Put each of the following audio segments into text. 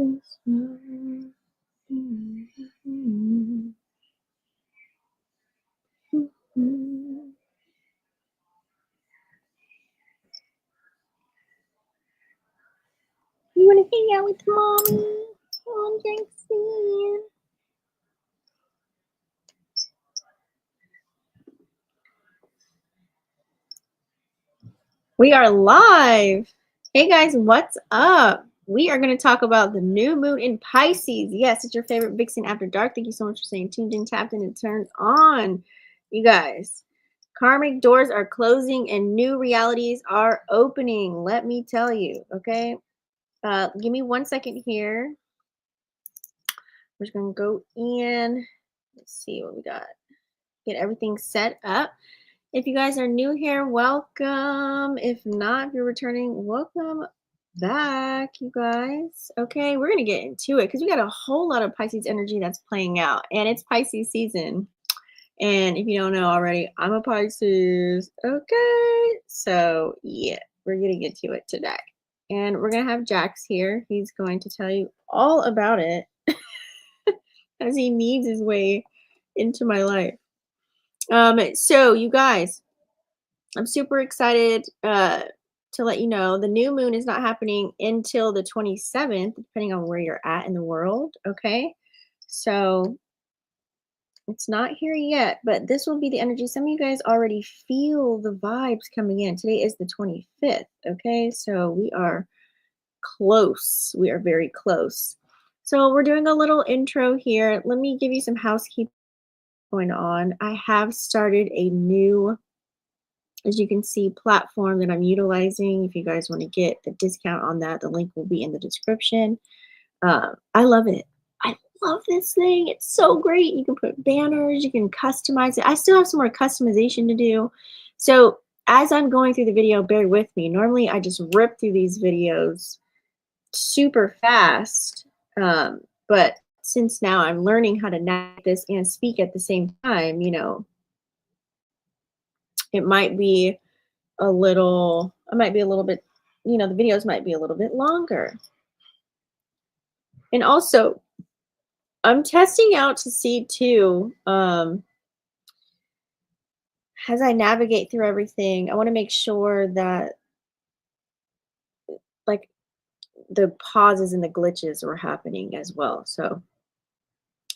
this one. You want to hang out with mommy? Oh, Jackson. We are live. Hey guys, what's up? We are going to talk about the new moon in Pisces. Yes, it's your favorite Vixen After Dark. Thank you so much for staying tuned in, tapped in, and turned on. You guys, karmic doors are closing and new realities are opening. Let me tell you, okay? Give me 1 second here. We're just going to go in. Let's see what we got. Get everything set up. If you guys are new here, welcome. If not, if you're returning, welcome back, you guys. Okay, we're going to get into it because we got a whole lot of Pisces energy that's playing out, and it's Pisces season. And if you don't know already, I'm a Pisces. Okay, so yeah, we're going to get to it today. And we're going to have Jax here. He's going to tell you all about it as he needs his way into my life. So you guys, I'm super excited to let you know the new moon is not happening until the 27th, depending on where you're at in the world. Okay, so it's not here yet, but this will be the energy. Some of you guys already feel the vibes coming in. Today is the 25th. Okay, so we are close. We are very close. So we're doing a little intro here. Let me give you some housekeeping going on. I have started a new, as you can see, platform that I'm utilizing. If you guys want to get the discount on that, the link will be in the description. I love it. I love this thing. It's so great. You can put banners, you can customize it. I still have some more customization to do. So as I'm going through the video, bear with me. Normally I just rip through these videos super fast. But since now I'm learning how to navigate this and speak at the same time, you know, it might be a little, I might be a little bit, you know, the videos might be a little bit longer. And also, I'm testing out to see too, as I navigate through everything, I want to make sure that like the pauses and the glitches were happening as well. So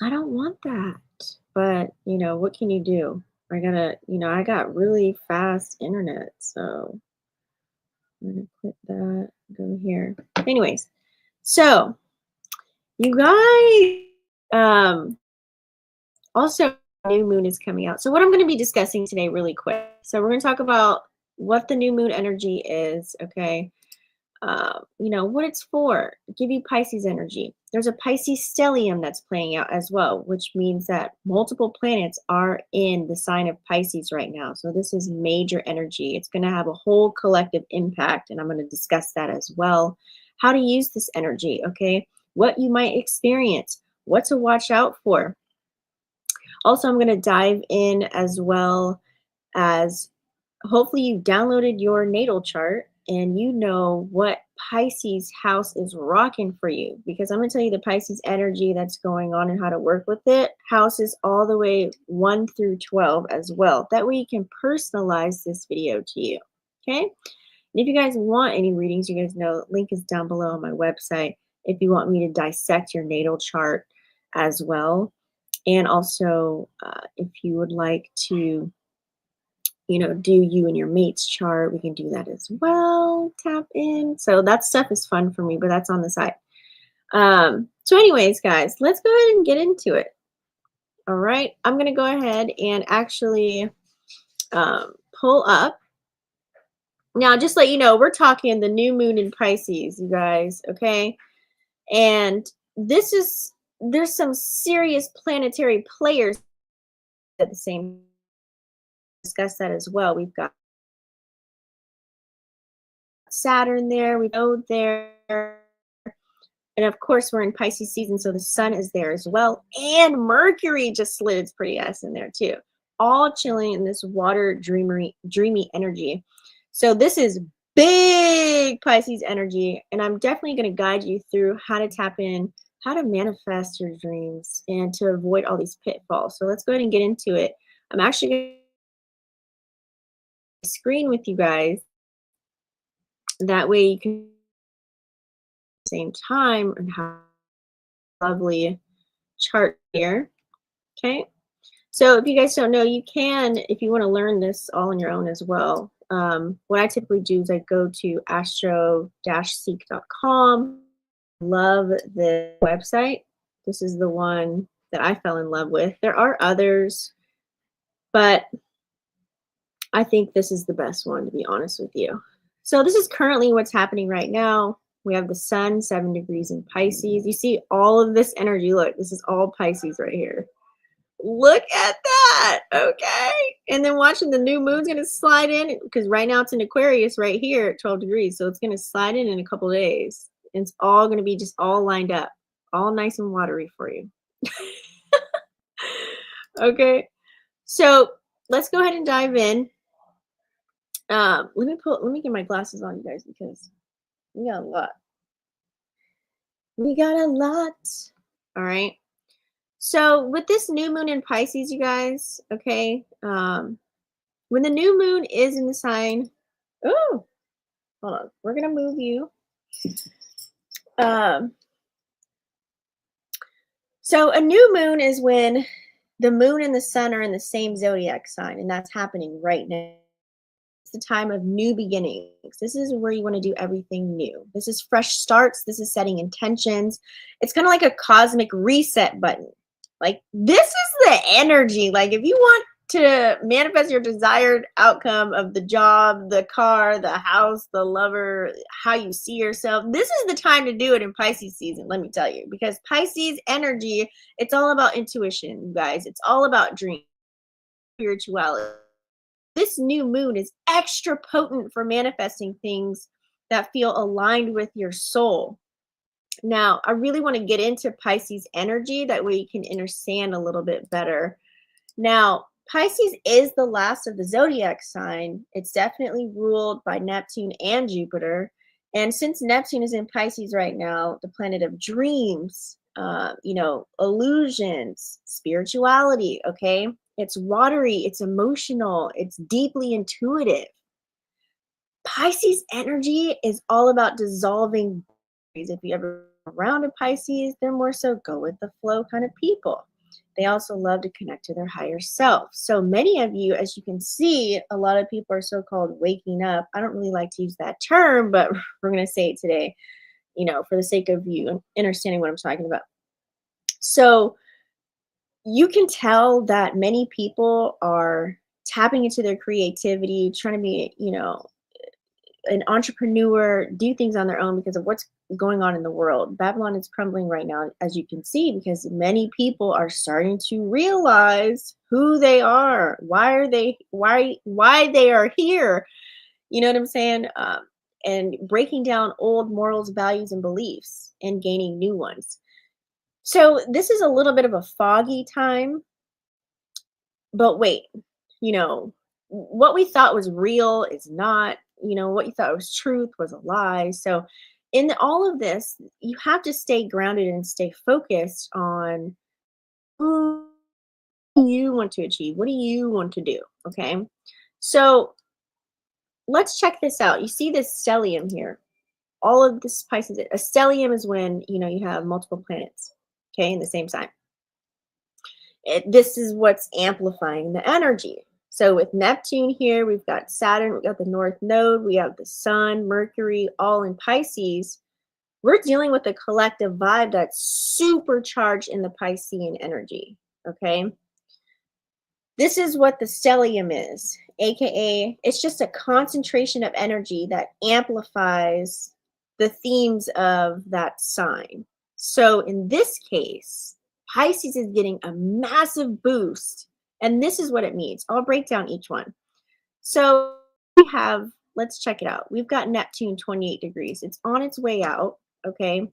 I don't want that, but you know, what can you do? I gotta, you know, I got really fast internet, so I'm gonna quit that, go here. Anyways, so you guys, also new moon is coming out. So what I'm going to be discussing today really quick. So we're going to talk about what the new moon energy is, okay? You know, what it's for, give you Pisces energy. There's a Pisces Stellium that's playing out as well, which means that multiple planets are in the sign of Pisces right now. So this is major energy. It's going to have a whole collective impact, and I'm going to discuss that as well. How to use this energy, okay? What you might experience, what to watch out for. Also, I'm going to dive in as well as hopefully you've downloaded your natal chart and you know what Pisces house is rocking for you, because I'm going to tell you the Pisces energy that's going on and how to work with it. Houses all the way 1 through 12 as well. That way you can personalize this video to you. Okay. And if you guys want any readings, you guys know link is down below on my website if you want me to dissect your natal chart as well. And also, if you would like to, you know, do you and your mate's chart, we can do that as well. Tap in. So that stuff is fun for me, but that's on the side. So anyways, guys, let's go ahead and get into it. All right. I'm going to go ahead and actually pull up. Now, just let you know, we're talking the new moon in Pisces, you guys. Okay. And this is, there's some serious planetary players at the same time. Discuss that as well. We've got Saturn there, we know there, and of course we're in Pisces season, so the sun is there as well, and Mercury just slid its pretty ass in there too, all chilling in this water dreamy energy. So this is big Pisces energy, and I'm definitely going to guide you through how to tap in, how to manifest your dreams, and to avoid all these pitfalls. So let's go ahead and get into it. I'm actually going to screen with you guys. That way you can at the same time and have a lovely chart here. Okay. So if you guys don't know, you can, if you want to learn this all on your own as well. What I typically do is I go to astro-seek.com. Love the website. This is the one that I fell in love with. There are others, but I think this is the best one, to be honest with you. So this is currently what's happening right now. We have the sun 7 degrees in Pisces. You see all of this energy. Look, this is all Pisces right here. Look at that. Okay. And then watching the new moon's going to slide in, because right now it's in Aquarius right here at 12 degrees. So it's going to slide in a couple days. And it's all going to be just all lined up, all nice and watery for you. Okay. So let's go ahead and dive in. Let me get my glasses on, you guys, because we got a lot. We got a lot. All right. So with this new moon in Pisces, you guys, okay, when the new moon is in the sign, oh, hold on, we're gonna move you. So a new moon is when the moon and the sun are in the same zodiac sign, and that's happening right now. It's the time of new beginnings. This is where you want to do everything new. This is fresh starts. This is setting intentions. It's kind of like a cosmic reset button. Like, this is the energy. Like, if you want to manifest your desired outcome of the job, the car, the house, the lover, how you see yourself, this is the time to do it in Pisces season, let me tell you. Because Pisces energy, it's all about intuition, you guys. It's all about dreams, spirituality. This new moon is extra potent for manifesting things that feel aligned with your soul. Now, I really want to get into Pisces energy. That way you can understand a little bit better. Now, Pisces is the last of the zodiac sign. It's definitely ruled by Neptune and Jupiter. And since Neptune is in Pisces right now, the planet of dreams, illusions, spirituality, okay? It's watery, it's emotional, it's deeply intuitive. Pisces energy is all about dissolving. If you ever around a Pisces, they're more so go with the flow kind of people. They also love to connect to their higher self. So many of you, as you can see, a lot of people are so-called waking up. I don't really like to use that term, but we're going to say it today, for the sake of you understanding what I'm talking about. So you can tell that many people are tapping into their creativity, trying to be, an entrepreneur, do things on their own because of what's going on in the world. Babylon is crumbling right now, as you can see, because many people are starting to realize who they are, why they are here. You know what I'm saying? And breaking down old morals, values, and beliefs and gaining new ones. So this is a little bit of a foggy time, but wait, what we thought was real is not. What you thought was truth was a lie. So in all of this, you have to stay grounded and stay focused on who you want to achieve. What do you want to do? Okay. So let's check this out. You see this stellium here. All of this Pisces, a stellium is when, you have multiple planets, okay, in the same sign. This is what's amplifying the energy. So with Neptune here, we've got Saturn, we've got the North Node, we have the Sun, Mercury, all in Pisces. We're dealing with a collective vibe that's supercharged in the Piscean energy, okay? This is what the stellium is, aka it's just a concentration of energy that amplifies the themes of that sign. So in this case, Pisces is getting a massive boost. And this is what it means. I'll break down each one. So we have, let's check it out. We've got Neptune 28 degrees. It's on its way out, okay?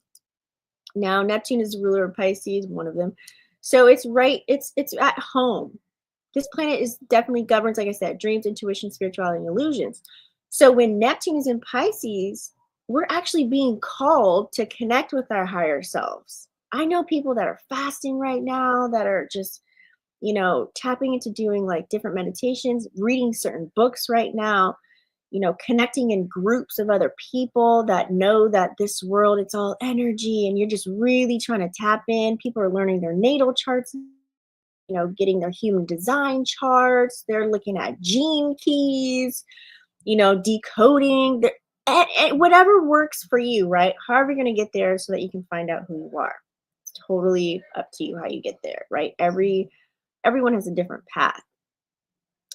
Now, Neptune is the ruler of Pisces, one of them. So it's at home. This planet is definitely governs, like I said, dreams, intuition, spirituality, and illusions. So when Neptune is in Pisces, we're actually being called to connect with our higher selves. I know people that are fasting right now that are just, tapping into doing like different meditations, reading certain books right now, connecting in groups of other people that know that this world, it's all energy and you're just really trying to tap in. People are learning their natal charts, getting their human design charts. They're looking at gene keys, decoding, and whatever works for you, right? However, you're going to get there so that you can find out who you are. It's totally up to you how you get there, right? Everyone has a different path.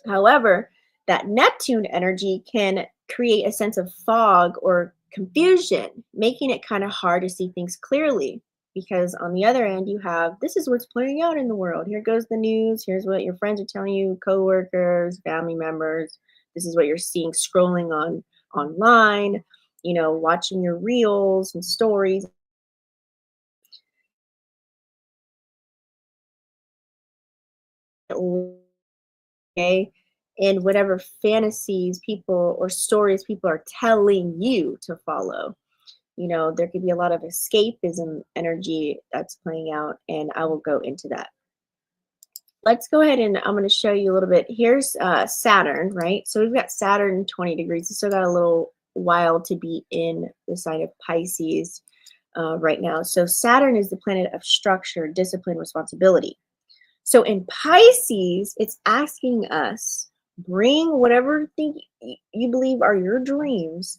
However, that Neptune energy can create a sense of fog or confusion, making it kind of hard to see things clearly. Because on the other end, you have this is what's playing out in the world. Here goes the news. Here's what your friends are telling you, coworkers, family members. This is what you're seeing scrolling on online, watching your reels and stories. Okay, and whatever fantasies people or stories people are telling you to follow. There could be a lot of escapism energy that's playing out, and I will go into that. Let's go ahead and I'm going to show you a little bit. Here's Saturn, right? So we've got Saturn 20 degrees. It's still got a little while to be in the sign of Pisces right now. So Saturn is the planet of structure, discipline, responsibility. So in Pisces, it's asking us, bring whatever thing you believe are your dreams,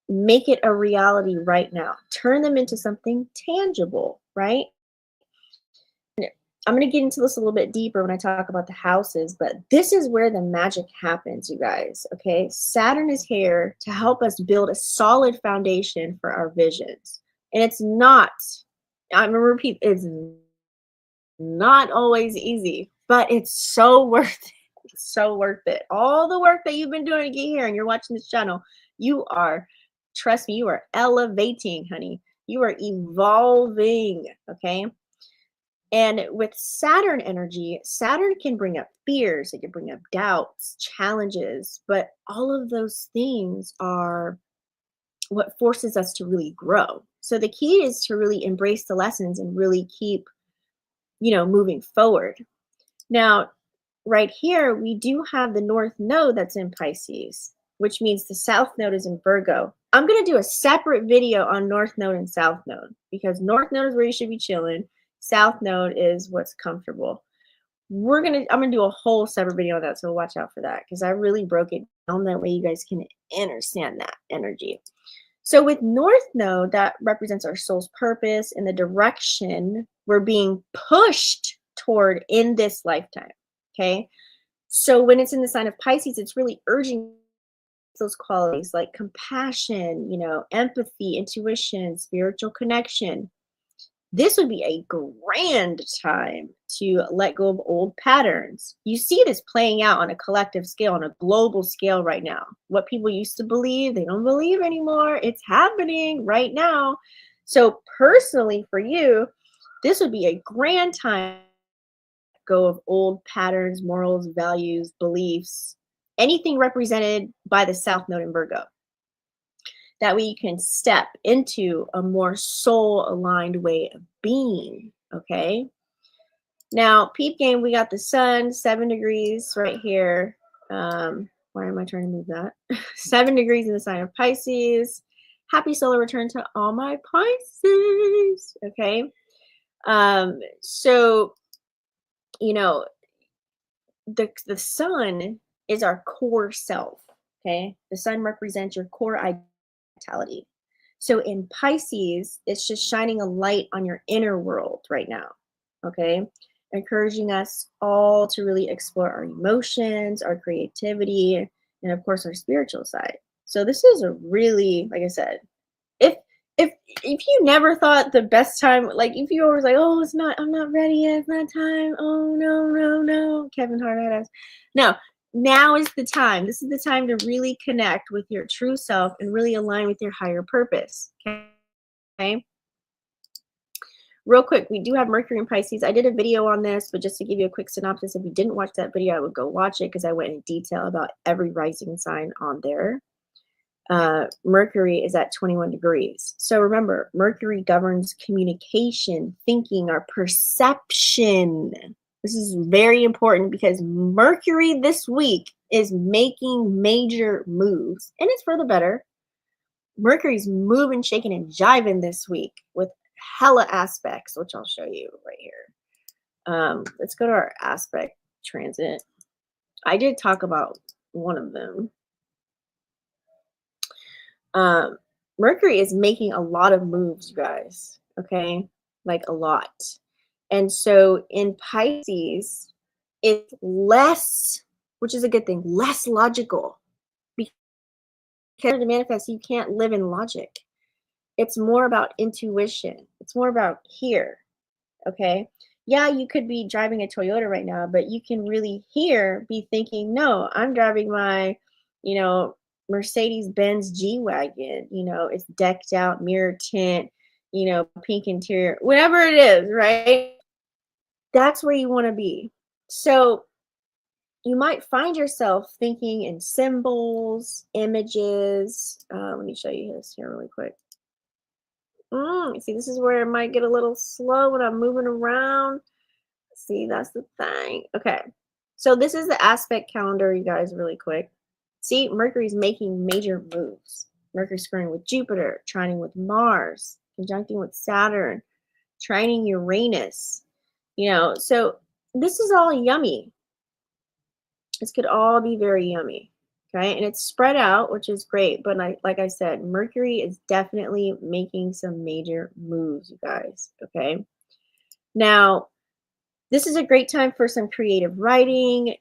make it a reality right now. Turn them into something tangible, right? I'm going to get into this a little bit deeper when I talk about the houses, but this is where the magic happens, you guys, okay? Saturn is here to help us build a solid foundation for our visions. And it's not, I'm going to repeat, it's not always easy, but it's so worth it. It's so worth it. All the work that you've been doing to get here and you're watching this channel, you are, trust me, you are elevating, honey. You are evolving, okay? And with Saturn energy, Saturn can bring up fears, it can bring up doubts, challenges, but all of those things are what forces us to really grow. So the key is to really embrace the lessons and really keep, moving forward. Now, right here, we do have the North Node that's in Pisces, which means the South Node is in Virgo. I'm going to do a separate video on North Node and South Node because North Node is where you should be chilling. South Node is what's comfortable. I'm going to do a whole separate video on that, so watch out for that because I really broke it down that way you guys can understand that energy. So with North Node, that represents our soul's purpose and the direction we're being pushed toward in this lifetime, okay? So when it's in the sign of Pisces, it's really urging those qualities like compassion, empathy, intuition, spiritual connection. This would be a grand time to let go of old patterns. You see this playing out on a collective scale, on a global scale right now. What people used to believe, they don't believe anymore. It's happening right now. So personally for you, this would be a grand time to go of old patterns, morals, values, beliefs, anything represented by the South Node in Virgo. That way you can step into a more soul-aligned way of being, okay? Now, peep game, we got the sun, 7 degrees right here. Why am I trying to move that? 7 degrees in the sign of Pisces. Happy solar return to all my Pisces, okay? So, the sun is our core self, okay? The sun represents your core vitality. So in Pisces, it's just shining a light on your inner world right now, okay? Encouraging us all to really explore our emotions, our creativity, and of course our spiritual side. So this is a really, like I said, if you never thought the best time, like if you always like, oh, I'm not ready yet, it's not time. Oh no, Kevin Hart had us. No, now is the time. This is the time to really connect with your true self and really align with your higher purpose. Okay. Real quick, we do have Mercury in Pisces. I did a video on this, but just to give you a quick synopsis, if you didn't watch that video, I would go watch it because I went in detail about every rising sign on there. Mercury is at 21 degrees. So remember, Mercury governs communication, thinking, our perception. This is very important because Mercury this week is making major moves, and it's for the better. Mercury's moving, shaking, and jiving this week with hella aspects, which I'll show you right here. Let's go to our aspect transit. I did talk about one of them. Mercury is making a lot of moves, you guys. Okay, like a lot. And so in Pisces, it's less, which is a good thing, less logical. Because to manifest, you can't live in logic. It's more about intuition. It's more about here. Okay. Yeah, you could be driving a Toyota right now, but you can really here be thinking, no, I'm driving my, you know, Mercedes Benz G Wagon. You know, it's decked out, mirror tint, you know, pink interior, whatever it is, right? That's where you want to be. So you might find yourself thinking in symbols, images. Let me show you this here really quick. See, this is where it might get a little slow when I'm moving around. See, that's the thing. Okay. So this is the aspect calendar, you guys, really quick. See, Mercury's making major moves. Mercury squaring with Jupiter, trining with Mars, conjuncting with Saturn, trining Uranus. You know, so this is all yummy. This could all be very yummy. Okay, and it's spread out, which is great. But like I said, Mercury is definitely making some major moves, you guys. Okay. Now, this is a great time for some creative writing,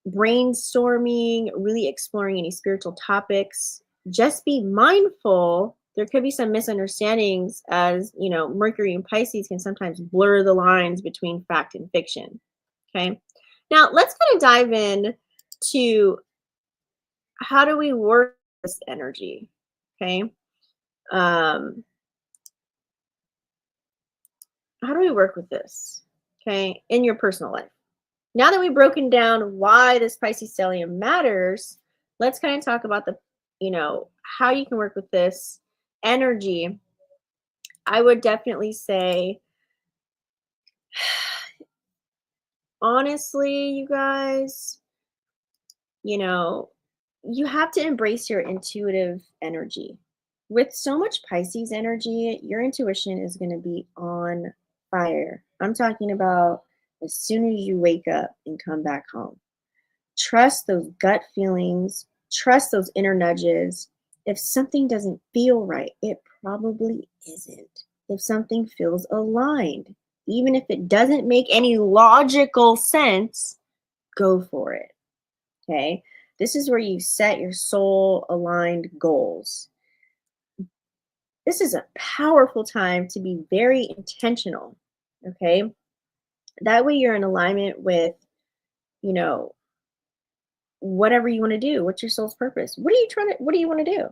brainstorming, really exploring any spiritual topics. Just be mindful. There could be some misunderstandings as, you know, Mercury and Pisces can sometimes blur the lines between fact and fiction. Okay. Now, let's kind of dive in to how do we work this energy? Okay. Um, how do we work with this? Okay. In your personal life. Now that we've broken down why this Pisces stellium matters, let's kind of talk about the, you know, how you can work with this energy. I would definitely say, honestly, you guys, you know, you have to embrace your intuitive energy. With so much Pisces energy, your intuition is going to be on fire. I'm talking about as soon as you wake up and come back home. Trust those gut feelings, trust those inner nudges. If something doesn't feel right, it probably isn't. If something feels aligned, even if it doesn't make any logical sense, go for it. Okay? This is where you set your soul aligned goals. This is a powerful time to be very intentional. Okay? That way you're in alignment with, you know, whatever you want to do. What's your soul's purpose? What do you want to do?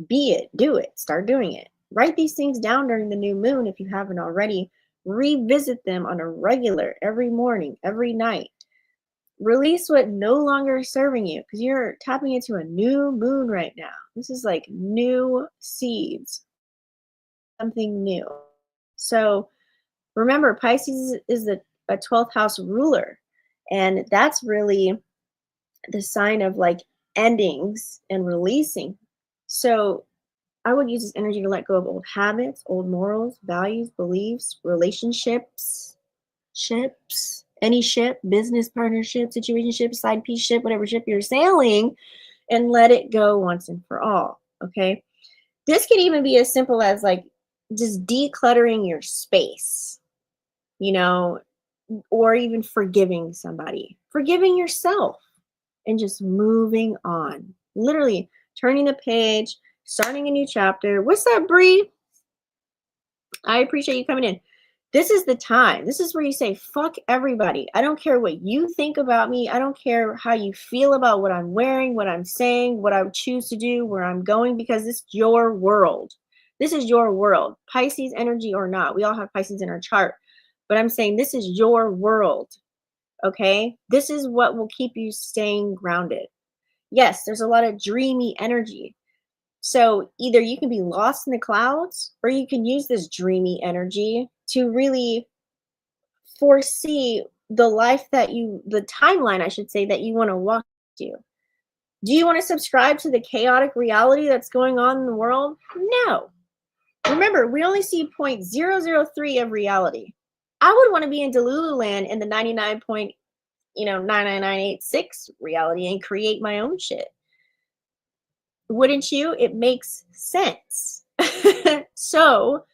Be it, do it, start doing it. Write these things down during the new moon if you haven't already. Revisit them on a regular, every morning, every night. Release what no longer is serving you because you're tapping into a new moon right now. This is like new seeds, something new. So remember, Pisces is a 12th house ruler, and that's really the sign of like endings and releasing. So I would use this energy to let go of old habits, old morals, values, beliefs, relationships, any ship, business partnership, situationship, side piece ship, whatever ship you're sailing, and let it go once and for all. Okay. This can even be as simple as like just decluttering your space, you know, or even forgiving somebody, forgiving yourself, and just moving on. Literally turning the page, starting a new chapter. What's up, Bree? I appreciate you coming in. This is the time. This is where you say, fuck everybody. I don't care what you think about me. I don't care how you feel about what I'm wearing, what I'm saying, what I choose to do, where I'm going, because it's your world. This is your world. Pisces energy or not. We all have Pisces in our chart. But I'm saying this is your world. Okay? This is what will keep you staying grounded. Yes, there's a lot of dreamy energy. So either you can be lost in the clouds or you can use this dreamy energy to really foresee the life that the timeline, I should say, that you want to walk to. Do you want to subscribe to the chaotic reality that's going on in the world? No. Remember, we only see 0.003 of reality. I would want to be in Delulu land in the 99986 reality and create my own shit. Wouldn't you? It makes sense. So,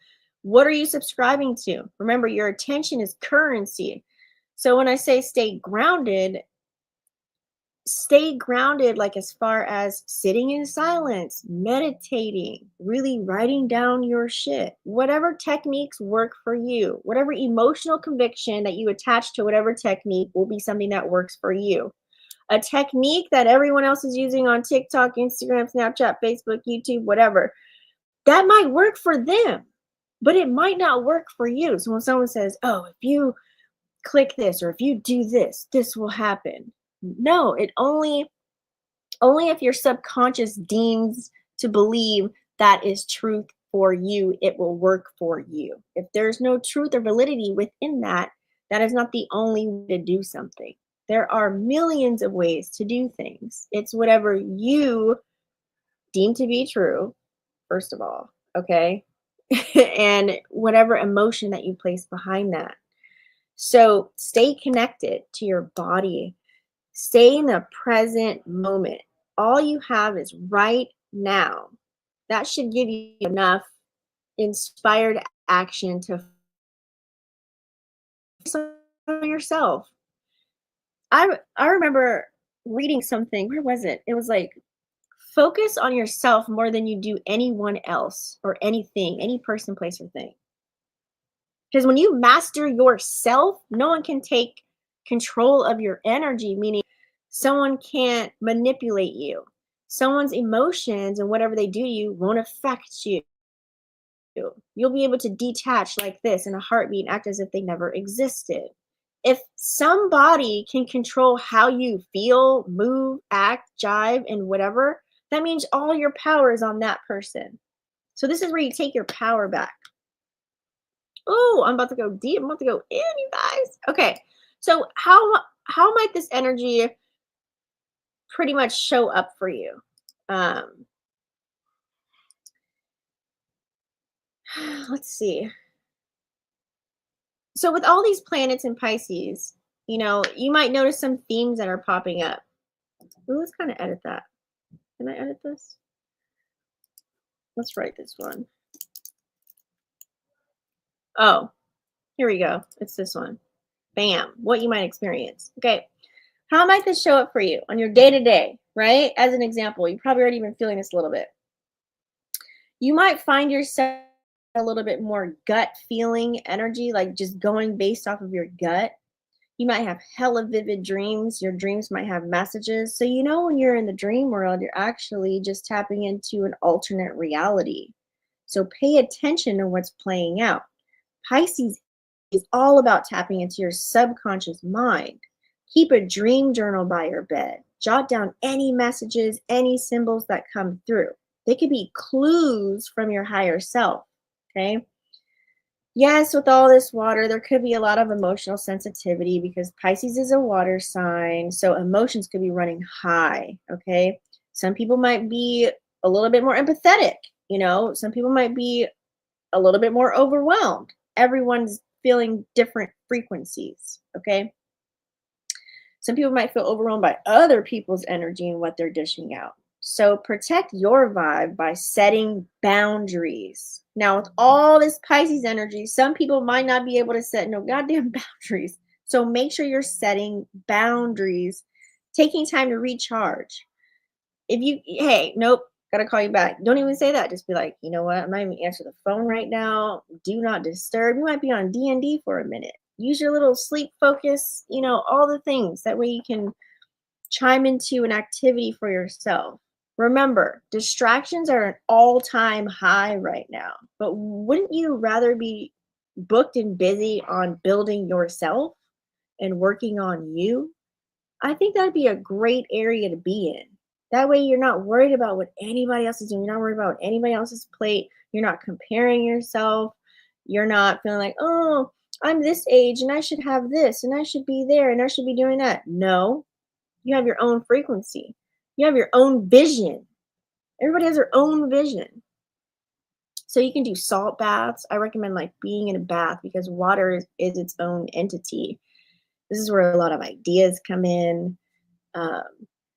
what are you subscribing to? Remember, your attention is currency. So when I say stay grounded, like as far as sitting in silence, meditating, really writing down your shit. Whatever techniques work for you, whatever emotional conviction that you attach to whatever technique will be something that works for you. A technique that everyone else is using on TikTok, Instagram, Snapchat, Facebook, YouTube, whatever, that might work for them, but it might not work for you. So when someone says, oh, if you click this or if you do this, this will happen. No, it only if your subconscious deems to believe that is truth for you, it will work for you. If there's no truth or validity within that, that is not the only way to do something. There are millions of ways to do things. It's whatever you deem to be true, first of all, okay? And whatever emotion that you place behind that. So stay connected to your body. Stay in the present moment. All you have is right now. That should give you enough inspired action to focus on yourself. I remember reading something. Where was it? It was like, focus on yourself more than you do anyone else or anything, any person, place, or thing. Because when you master yourself, no one can take control of your energy, meaning someone can't manipulate you. Someone's emotions and whatever they do to you won't affect you. You'll be able to detach like this in a heartbeat and act as if they never existed. If somebody can control how you feel, move, act, jive, and whatever, that means all your power is on that person. So this is where you take your power back. Oh, I'm about to go deep. I'm about to go in, you guys. Okay. So how might this energy pretty much show up for you? Let's see. So with all these planets in Pisces, you might notice some themes that are popping up. Ooh, let's kind of edit that. Can I edit this? Let's write this one. Oh, here we go. It's this one. Bam. What you might experience. Okay. How might this show up for you on your day-to-day, right? As an example, you've probably already been feeling this a little bit. You might find yourself a little bit more gut feeling energy, like just going based off of your gut. You might have hella vivid dreams. Your dreams might have messages. So, when you're in the dream world, you're actually just tapping into an alternate reality. So pay attention to what's playing out. Pisces is all about tapping into your subconscious mind. Keep a dream journal by your bed. Jot down any messages, any symbols that come through. They could be clues from your higher self, okay? Yes, with all this water, there could be a lot of emotional sensitivity because Pisces is a water sign, so emotions could be running high, okay? Some people might be a little bit more empathetic, some people might be a little bit more overwhelmed. Everyone's feeling different frequencies, okay? Some people might feel overwhelmed by other people's energy and what they're dishing out. So protect your vibe by setting boundaries. Now, with all this Pisces energy, some people might not be able to set no goddamn boundaries. So make sure you're setting boundaries, taking time to recharge. Hey, nope, gotta call you back. Don't even say that. Just be like, you know what? I'm not even answering the phone right now. Do not disturb. You might be on D&D for a minute. Use your little sleep focus, all the things. That way you can chime into an activity for yourself. Remember, distractions are an all-time high right now. But wouldn't you rather be booked and busy on building yourself and working on you? I think that'd be a great area to be in. That way you're not worried about what anybody else is doing. You're not worried about anybody else's plate. You're not comparing yourself. You're not feeling like, oh, I'm this age and I should have this and I should be there and I should be doing that. No, you have your own frequency. You have your own vision. Everybody has their own vision. So you can do salt baths. I recommend like being in a bath because water is its own entity. This is where a lot of ideas come in. Um,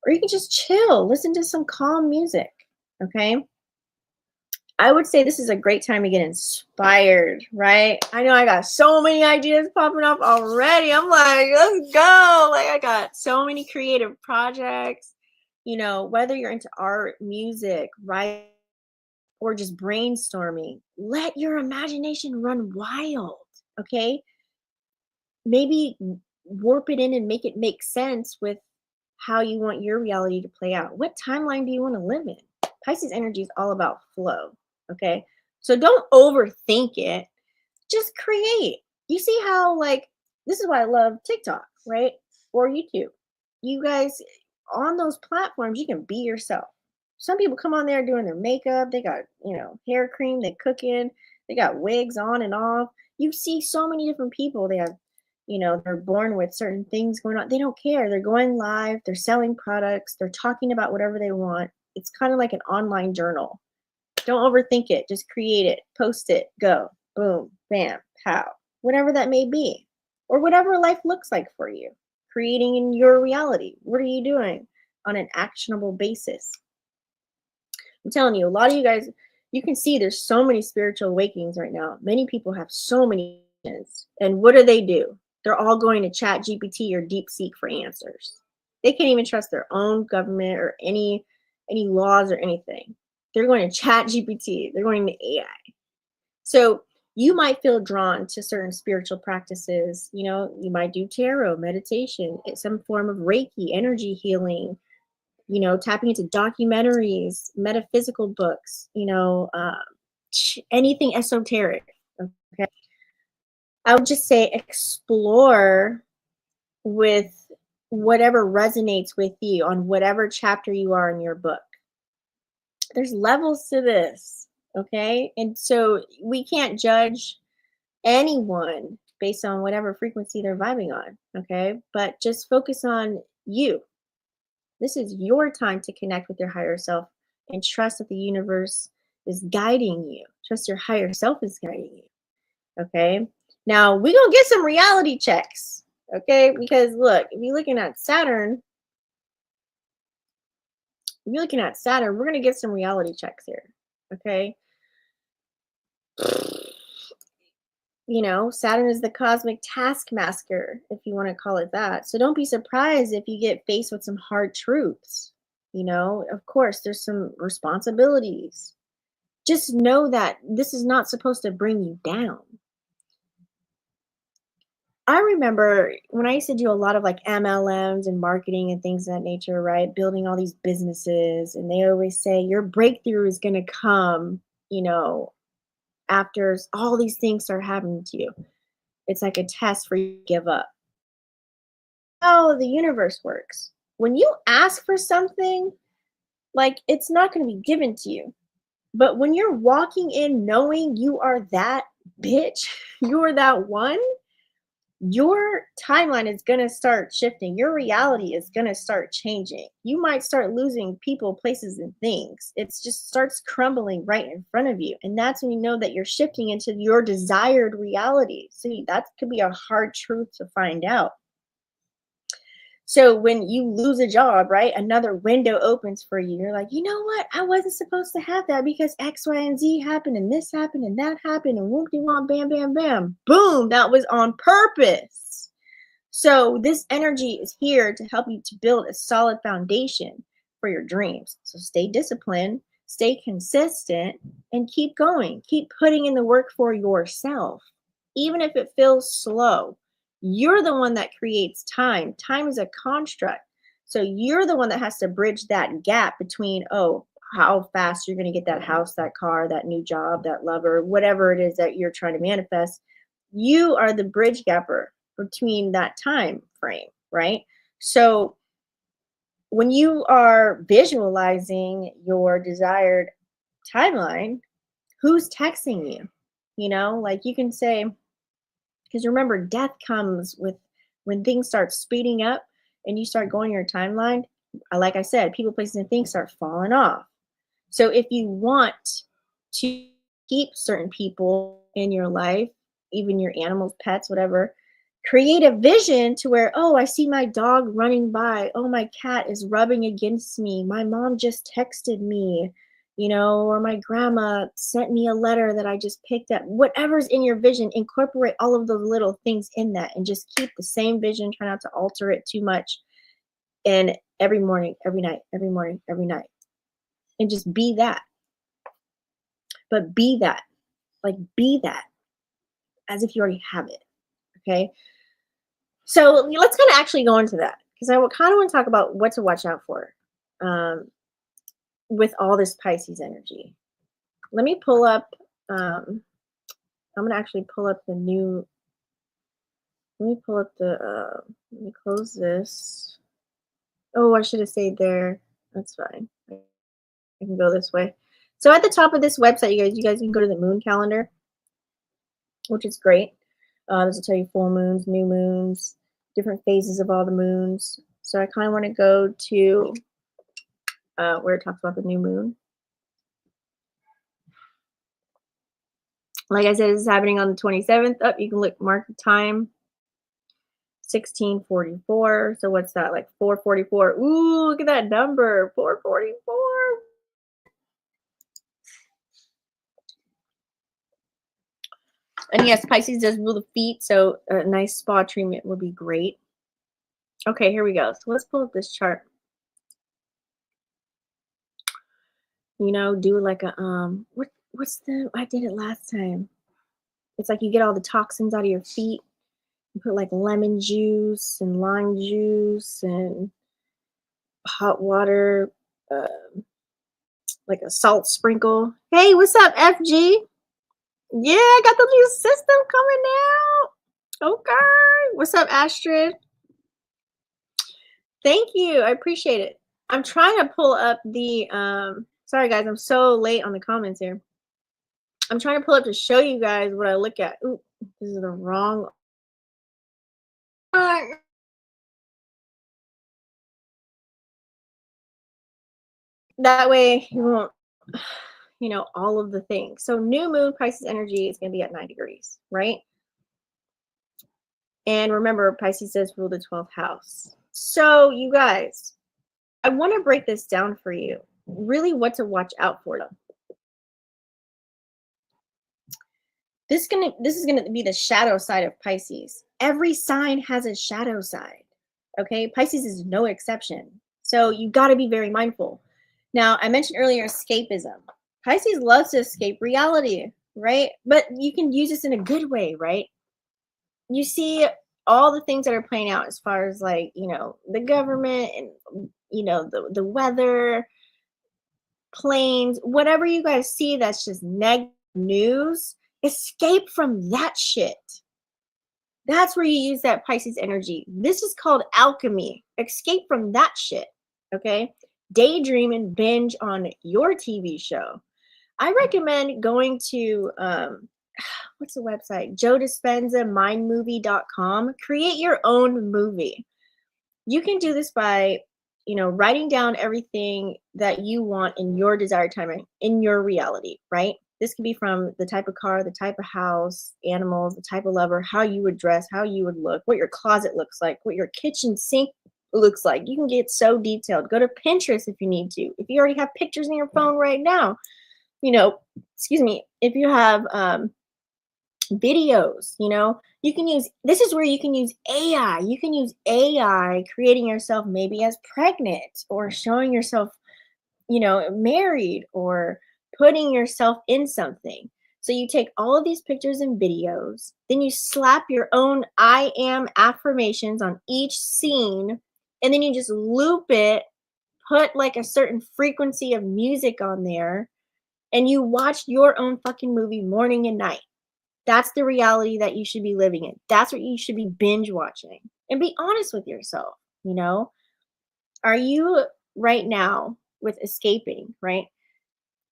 or you can just chill, listen to some calm music. Okay. I would say this is a great time to get inspired, right? I know I got so many ideas popping up already. I'm like, let's go. Like, I got so many creative projects, whether you're into art, music, writing, or just brainstorming, let your imagination run wild. Okay. Maybe warp it in and make it make sense with how you want your reality to play out. What timeline do you want to live in? Pisces energy is all about flow. Okay. So don't overthink it. Just create. You see how, like, this is why I love TikTok, right? Or YouTube. You guys, on those platforms, you can be yourself. Some people come on there doing their makeup. They got, hair cream, they cooking, they got wigs on and off. You see so many different people. They have, they're born with certain things going on. They don't care. They're going live, they're selling products, they're talking about whatever they want. It's kind of like an online journal. Don't overthink it. Just create it, post it, go, boom, bam, pow, whatever that may be, or whatever life looks like for you. Creating in your reality. What are you doing on an actionable basis? I'm telling you, a lot of you guys, you can see there's so many spiritual awakenings right now. Many people have so many questions. And what do? They're all going to Chat GPT or DeepSeek for answers. They can't even trust their own government or any laws or anything. They're going to Chat GPT. They're going to AI. So you might feel drawn to certain spiritual practices. You might do tarot, meditation, some form of Reiki, energy healing, tapping into documentaries, metaphysical books, anything esoteric. Okay. I would just say explore with whatever resonates with you on whatever chapter you are in your book. There's levels to this. Okay. And so we can't judge anyone based on whatever frequency they're vibing on. Okay. But just focus on you. This is your time to connect with your higher self and trust that the universe is guiding you. Trust your higher self is guiding you. Okay. Now we're going to get some reality checks. Okay. Because look, if you're looking at Saturn, we're going to get some reality checks here. Okay. Saturn is the cosmic taskmaster, if you want to call it that. So don't be surprised if you get faced with some hard truths. Of course, there's some responsibilities. Just know that this is not supposed to bring you down. I remember when I used to do a lot of like MLMs and marketing and things of that nature, right? Building all these businesses. And they always say your breakthrough is going to come, after all these things start happening to you. It's like a test for you to give up. How the universe works. When you ask for something, like, it's not going to be given to you. But when you're walking in knowing you are that bitch, you are that one, your timeline is going to start shifting. Your reality is going to start changing. You might start losing people, places, and things. It just starts crumbling right in front of you. And that's when you know that you're shifting into your desired reality. See, that could be a hard truth to find out. So when you lose a job, right, another window opens for you. You're like, you know what? I wasn't supposed to have that because X, Y, and Z happened, and this happened, and that happened, and whoop-de-womp, bam, bam, bam. Boom, that was on purpose. So this energy is here to help you to build a solid foundation for your dreams. So stay disciplined, stay consistent, and keep going. Keep putting in the work for yourself, even if it feels slow. You're the one that creates time. Time is a construct. So you're the one that has to bridge that gap between, how fast you're going to get that house, that car, that new job, that lover, whatever it is that you're trying to manifest. You are the bridge gapper between that time frame, right? So when you are visualizing your desired timeline, who's texting you? You know, like you can say, because remember, death comes with when things start speeding up and you start going your timeline. Like I said, people, places, and things start falling off. So if you want to keep certain people in your life, even your animals, pets, whatever, create a vision to where, oh, I see my dog running by. Oh, my cat is rubbing against me. My mom just texted me, you know, or my grandma sent me a letter that I just picked up. Whatever's in your vision, incorporate all of those little things in that and just keep the same vision. Try not to alter it too much. And every morning, every night, every morning, every night. And just be that. But be that. Like, be that as if you already have it. Okay. So let's kind of actually go into that because I kind of want to talk about what to watch out for with all this Pisces energy. Let me pull up. I'm going to actually pull up the new. Let me pull up the. Let me close this. Oh, I should have stayed there. That's fine. I can go this way. So at the top of this website, you guys can go to the moon calendar, which is great. This will tell you full moons, new moons, different phases of all the moons. So I kind of want to go to where it talks about the new moon. Like I said, this is happening on the 27th. Up, you can look, mark the time. 1644. So what's that? Like 444. Ooh, look at that number. 444. And yes, Pisces does rule the feet, so a nice spa treatment would be great. Okay, here we go. So let's pull up this chart. You know, do like a what's the, I did it last time. It's like you get all the toxins out of your feet. You put like lemon juice and lime juice and hot water, like a salt sprinkle. Hey, what's up, FG? Yeah, I got the new system coming out. Okay. What's up, Astrid? Thank you. I appreciate it. I'm trying to pull up the sorry guys, I'm so late on the comments here. I'm trying to pull up to show you guys what I look at. Ooh, this is the wrong. That way you won't, you know, all of the things. So new moon Pisces energy is going to be at 9 degrees, right? And remember, Pisces says rule the 12th house. So you guys, I want to break this down for you. Really what to watch out for them. This is gonna be the shadow side of Pisces. Every sign has a shadow side. Okay, Pisces is no exception. So you got to be very mindful. Now, I mentioned earlier escapism. Pisces loves to escape reality, right? But you can use this in a good way, right? You see all the things that are playing out as far as like, you know, the government and, you know, the weather, planes, whatever you guys see that's just negative news, escape from that shit. That's where you use that Pisces energy. This is called alchemy. Escape from that shit. Okay? Daydream and binge on your TV show. I recommend going to what's the website? Joe Dispenza mindmovie.com. Create your own movie. You can do this by, you know, writing down everything that you want in your desired timing, in your reality, right? This could be from the type of car, the type of house, animals, the type of lover, how you would dress, how you would look, what your closet looks like, what your kitchen sink looks like. You can get so detailed. Go to Pinterest if you need to. If you already have pictures in your phone right now, you know, excuse me, if you have videos, you know, you can use, this is where you can use AI. You can use AI creating yourself maybe as pregnant or showing yourself, you know, married or putting yourself in something. So you take all of these pictures and videos, then you slap your own I am affirmations on each scene, and then you just loop it, put like a certain frequency of music on there, and you watch your own fucking movie morning and night. That's the reality that you should be living in. That's what you should be binge watching. And be honest with yourself, you know? Are you right now with escaping, right?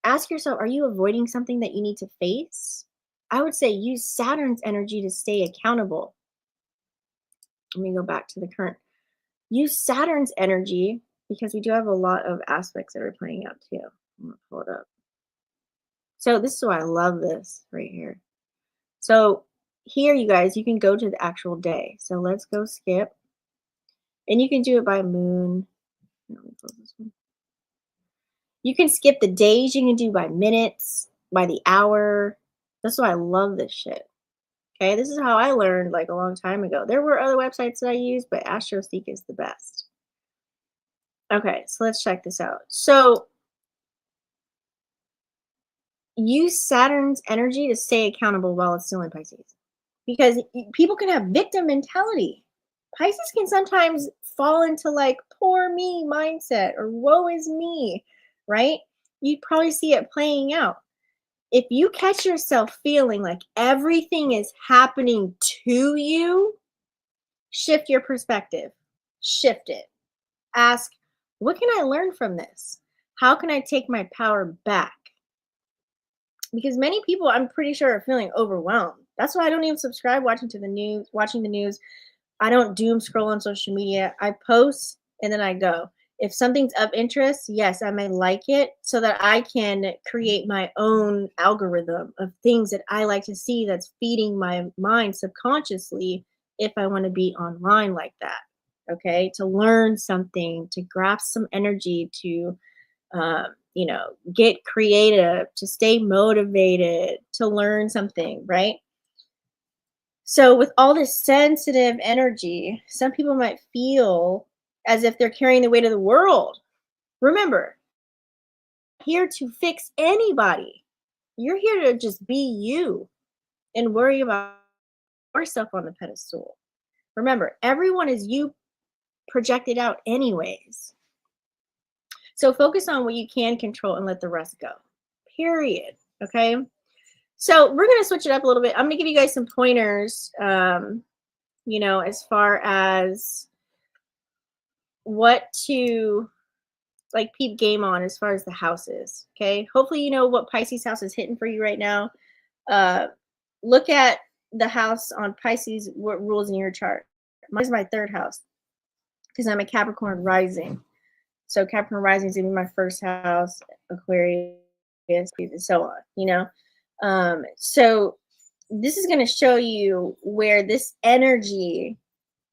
Ask yourself, are you avoiding something that you need to face? I would say use Saturn's energy to stay accountable. Let me go back to the current. Use Saturn's energy because we do have a lot of aspects that are playing out too. I'm gonna pull it up. So this is why I love this right here. So here, you guys, you can go to the actual day. So let's go skip, and you can do it by moon. Let me close this one. You can skip the days. You can do by minutes, by the hour. That's why I love this shit. Okay, this is how I learned like a long time ago. There were other websites that I used, but AstroSeek is the best. Okay, so let's check this out. So use Saturn's energy to stay accountable while it's still in Pisces. Because people can have victim mentality. Pisces can sometimes fall into like poor me mindset or woe is me, right? You'd probably see it playing out. If you catch yourself feeling like everything is happening to you, shift your perspective, shift it. Ask, what can I learn from this? How can I take my power back? Because many people, I'm pretty sure, are feeling overwhelmed. That's why I don't even subscribe watching the news. I don't doom scroll on social media. I post and then I go. If something's of interest, yes, I may like it so that I can create my own algorithm of things that I like to see that's feeding my mind subconsciously if I want to be online like that. Okay. To learn something, to grasp some energy, to get creative, to stay motivated, to learn something, right? So, with all this sensitive energy, some people might feel as if they're carrying the weight of the world. Remember, here to fix anybody. You're here to just be you and worry about yourself on the pedestal. Remember, everyone is you projected out, anyways. So, focus on what you can control and let the rest go. Period. Okay. So we're going to switch it up a little bit. I'm going to give you guys some pointers, as far as what to like peep game on as far as the houses. Okay. Hopefully, you know what Pisces house is hitting for you right now. Look at the house on Pisces, what rules in your chart. Mine is my third house because I'm a Capricorn rising. So Capricorn rising is going to be my first house, Aquarius, and so on, so this is going to show you where this energy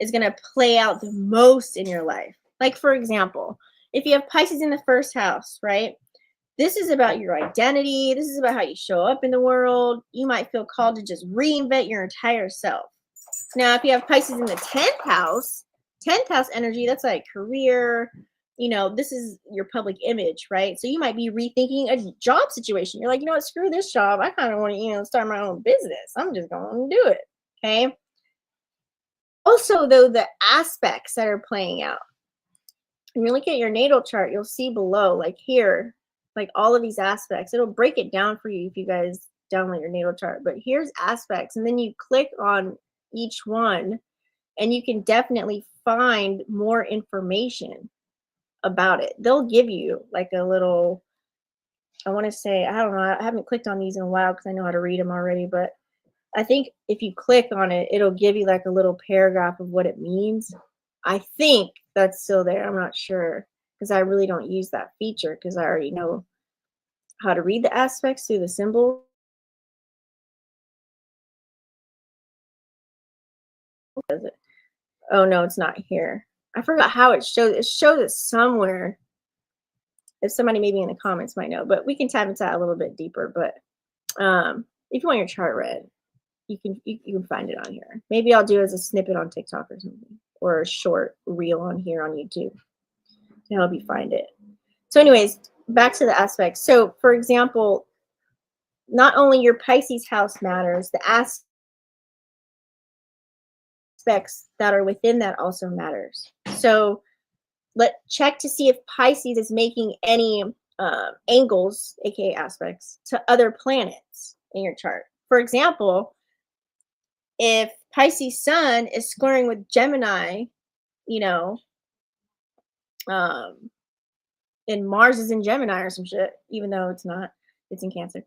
is going to play out the most in your life. Like, for example, if you have Pisces in the first house, right? This is about your identity. This is about how you show up in the world. You might feel called to just reinvent your entire self. Now, if you have Pisces in the 10th house energy, that's like career. This is your public image, right? So you might be rethinking a job situation. You're like, what, screw this job. I kind of want to, start my own business. I'm just going to do it. Okay. Also, though, the aspects that are playing out. When you look at your natal chart, you'll see below, like here, like all of these aspects. It'll break it down for you if you guys download your natal chart. But here's aspects, and then you click on each one, and you can definitely find more information about it. They'll give you like a little, I want to say, I don't know, I haven't clicked on these in a while because I know how to read them already, but I think if you click on it, it'll give you like a little paragraph of what it means. I think that's still there. I'm not sure because I really don't use that feature because I already know how to read the aspects through the symbol. Does it? Oh no, it's not here. I forgot how it shows. It shows it somewhere. If somebody maybe in the comments might know, but we can tap into that a little bit deeper. But if you want your chart read, you can find it on here. Maybe I'll do it as a snippet on TikTok or something, or a short reel on here on YouTube to help you find it. So anyways, back to the aspects. So for example, not only your Pisces house matters, the aspects that are within that also matters. So check to see if Pisces is making any angles, aka aspects, to other planets in your chart. For example, if Pisces sun is squaring with Gemini, Um, and Mars is in Gemini or some shit, even though it's not, it's in Cancer.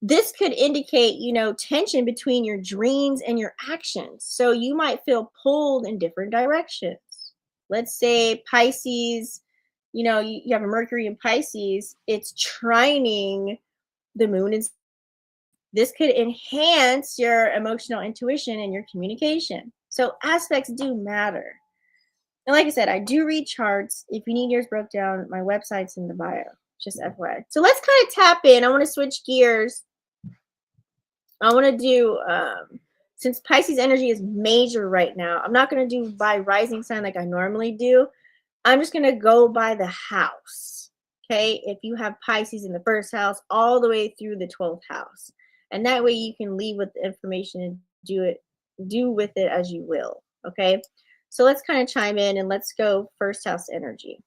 This could indicate, tension between your dreams and your actions. So you might feel pulled in different directions. Let's say Pisces, you have a Mercury in Pisces, it's trining the moon. And this could enhance your emotional intuition and your communication. So aspects do matter. And like I said, I do read charts. If you need yours broke down, my website's in the bio. Just FYI. So let's kind of tap in. I want to switch gears. I want to do, since Pisces energy is major right now, I'm not going to do by rising sign like I normally do. I'm just going to go by the house. Okay. If you have Pisces in the first house, all the way through the 12th house. And that way you can leave with the information and do with it as you will. Okay. So let's kind of chime in and let's go first house energy.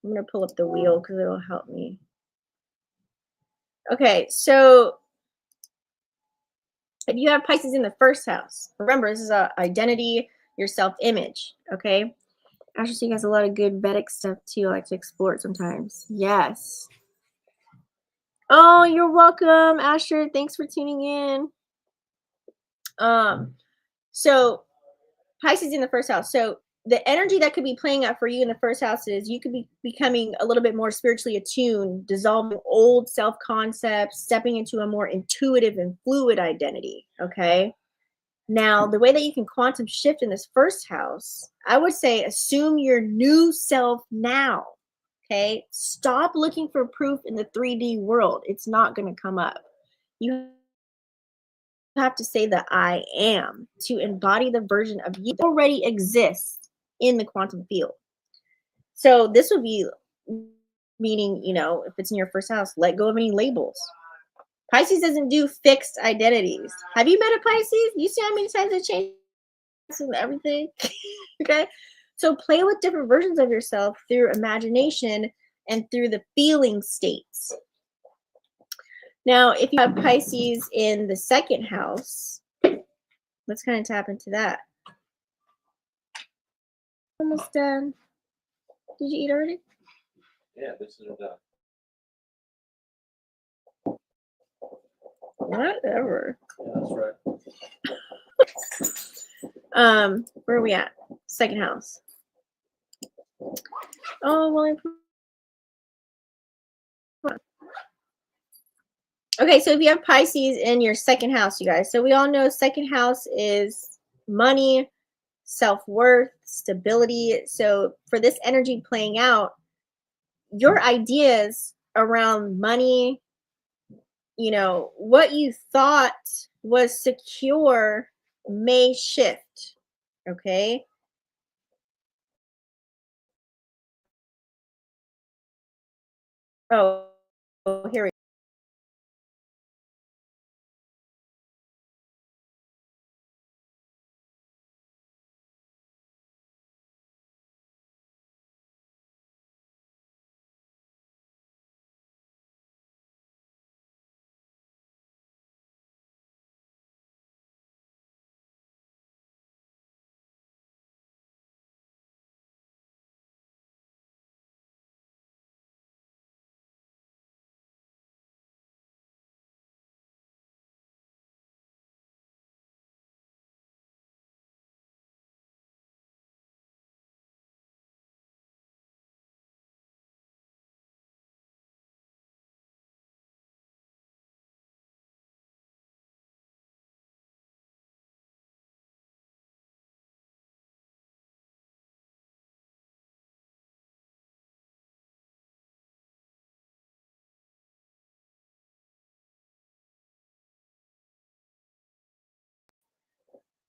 I'm going to pull up the wheel because it'll help me. Okay. So if you have Pisces in the first house, remember, this is a identity, your self-image, okay? Asher Seek has a lot of good Vedic stuff too. I like to explore it sometimes. Yes. Oh, you're welcome, Asher. Thanks for tuning in. So Pisces in the first house. So the energy that could be playing out for you in the first house is you could be becoming a little bit more spiritually attuned, dissolving old self-concepts, stepping into a more intuitive and fluid identity, okay? Now, the way that you can quantum shift in this first house, I would say assume your new self now. Okay. Stop looking for proof in the 3D world. It's not going to come up. You have to say the I am to embody the version of you that already exists in the quantum field. So this would be meaning, if it's in your first house, let go of any labels. Pisces doesn't do fixed identities. Have you met a Pisces? You see how many times they change and everything? Okay. So play with different versions of yourself through imagination and through the feeling states. Now, if you have Pisces in the second house, let's kind of tap into that. Almost done. Did you eat already? Yeah, this is done. Whatever. Yeah, that's right. Where are we at? Second house. Oh, well, okay, so if you have Pisces in your second house, you guys, so we all know second house is money, self-worth, stability. So for this energy playing out, your ideas around money, what you thought was secure may shift. Okay. Oh, here we go.